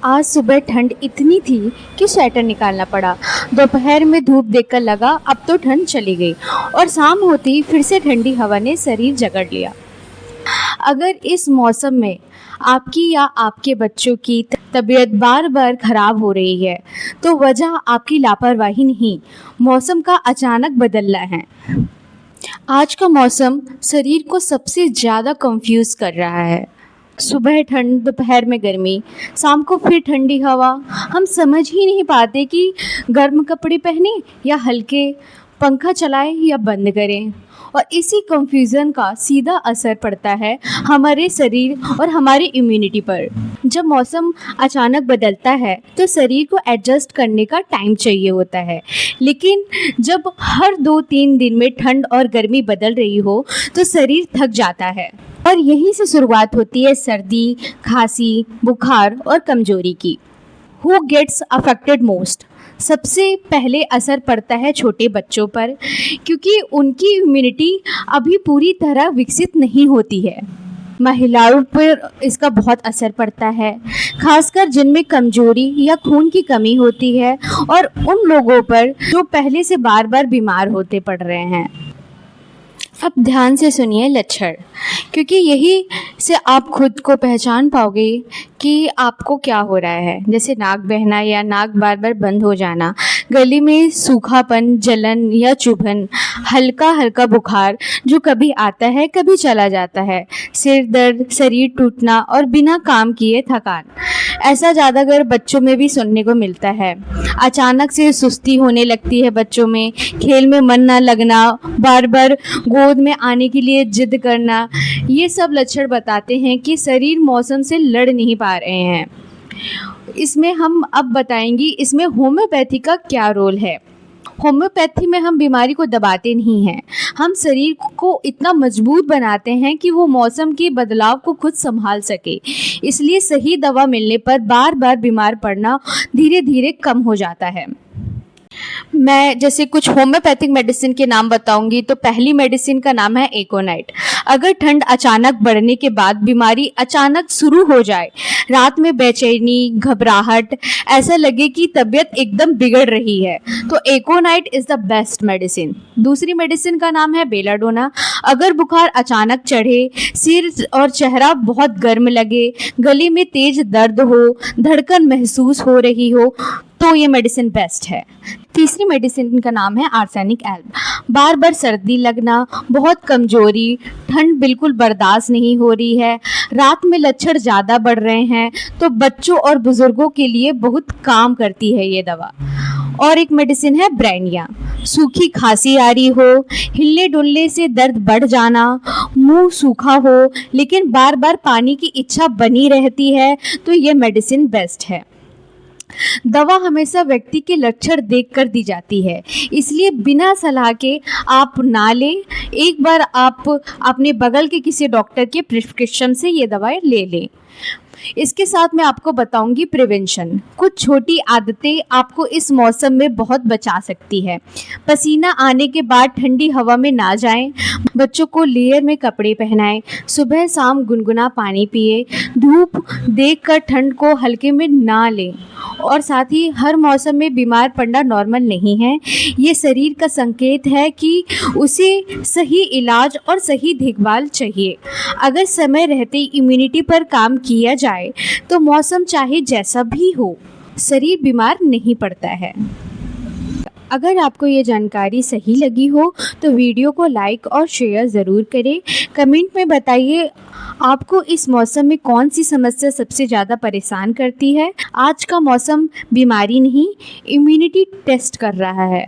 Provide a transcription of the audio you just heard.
आज सुबह ठंड इतनी थी कि स्वेटर निकालना पड़ा। दोपहर में धूप देखकर लगा अब तो ठंड चली गई और शाम होते ही फिर से ठंडी हवा ने शरीर जकड़ लिया। अगर इस मौसम में आपकी या आपके बच्चों की तबीयत बार बार खराब हो रही है तो वजह आपकी लापरवाही नहीं, मौसम का अचानक बदलना है। आज का मौसम शरीर को सबसे ज़्यादा कंफ्यूज कर रहा है। सुबह ठंड, दोपहर में गर्मी, शाम को फिर ठंडी हवा। हम समझ ही नहीं पाते कि गर्म कपड़े पहने या हल्के, पंखा चलाएं या बंद करें। और इसी कंफ्यूजन का सीधा असर पड़ता है हमारे शरीर और हमारी इम्यूनिटी पर। जब मौसम अचानक बदलता है तो शरीर को एडजस्ट करने का टाइम चाहिए होता है, लेकिन जब हर 2-3 दिन में ठंड और गर्मी बदल रही हो तो शरीर थक जाता है। और यहीं से शुरुआत होती है सर्दी, खांसी, बुखार और कमजोरी की। Who gets affected most? सबसे पहले असर पड़ता है छोटे बच्चों पर, क्योंकि उनकी इम्यूनिटी अभी पूरी तरह विकसित नहीं होती है। महिलाओं पर इसका बहुत असर पड़ता है, खासकर जिनमें कमजोरी या खून की कमी होती है, और उन लोगों पर जो पहले से बार बार बीमार होते पड़ रहे हैं। अब ध्यान से सुनिए लक्षण, क्योंकि यही से आप खुद को पहचान पाओगे कि आपको क्या हो रहा है। जैसे नाक बहना या नाक बार बार बंद हो जाना, गले में सूखापन, जलन या चुभन, हल्का हल्का बुखार जो कभी आता है कभी चला जाता है, सिर दर्द, शरीर टूटना और बिना काम किए थकान। ऐसा ज़्यादातर बच्चों में भी सुनने को मिलता है। अचानक से सुस्ती होने लगती है बच्चों में, खेल में मन ना लगना, बार बार गोद में आने के लिए जिद करना। ये सब लक्षण बताते हैं कि शरीर मौसम से लड़ नहीं पा रहे हैं। इसमें हम अब बताएंगी इसमें होम्योपैथी का क्या रोल है। होम्योपैथी में हम बीमारी को दबाते नहीं हैं, हम शरीर को इतना मजबूत बनाते हैं कि वो मौसम के बदलाव को खुद संभाल सके। इसलिए सही दवा मिलने पर बार बार बीमार पड़ना धीरे धीरे कम हो जाता है। मैं जैसे कुछ होम्योपैथिक मेडिसिन के नाम बताऊंगी। तो पहली मेडिसिन का नाम है एकोनाइट। अगर ठंड अचानक बढ़ने के बाद बीमारी अचानक शुरू हो जाए, रात में बेचैनी, घबराहट, ऐसा लगे कि तबीयत एकदम बिगड़ रही है, तो एकोनाइट इज़ द बेस्ट मेडिसिन। दूसरी मेडिसिन का नाम है बेलाडोना। अगर बुखार अचानक चढ़े, सिर और चेहरा बहुत गर्म लगे, गले में तेज दर्द हो, धड़कन महसूस हो रही हो, तो ये मेडिसिन बेस्ट है। तीसरी मेडिसिन का नाम है आर्सेनिक एल्ब। बार बार सर्दी लगना, बहुत कमजोरी, ठंड बिल्कुल बर्दाश्त नहीं हो रही है, रात में लक्षण ज़्यादा बढ़ रहे हैं, तो बच्चों और बुजुर्गों के लिए बहुत काम करती है ये दवा। और एक मेडिसिन है ब्रैनिया। सूखी खांसी आ रही हो, हिलने डुलने से दर्द बढ़ जाना, मुंह सूखा हो लेकिन बार बार पानी की इच्छा बनी रहती है, तो ये मेडिसिन बेस्ट है। दवा हमेशा व्यक्ति के लक्षण देखकर दी जाती है, इसलिए बिना सलाह के आप ना लें। एक बार आप अपने बगल के किसी डॉक्टर के प्रिस्क्रिप्शन से ये दवाएं ले लें। इसके साथ मैं आपको बताऊंगी प्रिवेंशन। कुछ छोटी आदतें आपको इस मौसम में बहुत बचा सकती है। पसीना आने के बाद ठंडी हवा में ना जाएं, बच्चों को लेयर में कपड़े पहनाएं, सुबह शाम गुनगुना पानी पिए, धूप देखकर ठंड को हल्के में ना लें। और साथ ही हर मौसम में बीमार पड़ना नॉर्मल नहीं है, ये शरीर का संकेत है कि उसे सही इलाज और सही देखभाल चाहिए। अगर समय रहते इम्यूनिटी पर काम किया जाए तो मौसम चाहे जैसा भी हो, शरीर बीमार नहीं पड़ता है। अगर आपको ये जानकारी सही लगी हो तो वीडियो को लाइक और शेयर ज़रूर करें। कमेंट में बताइए आपको इस मौसम में कौन सी समस्या सबसे ज़्यादा परेशान करती है। आज का मौसम बीमारी नहीं, इम्यूनिटी टेस्ट कर रहा है।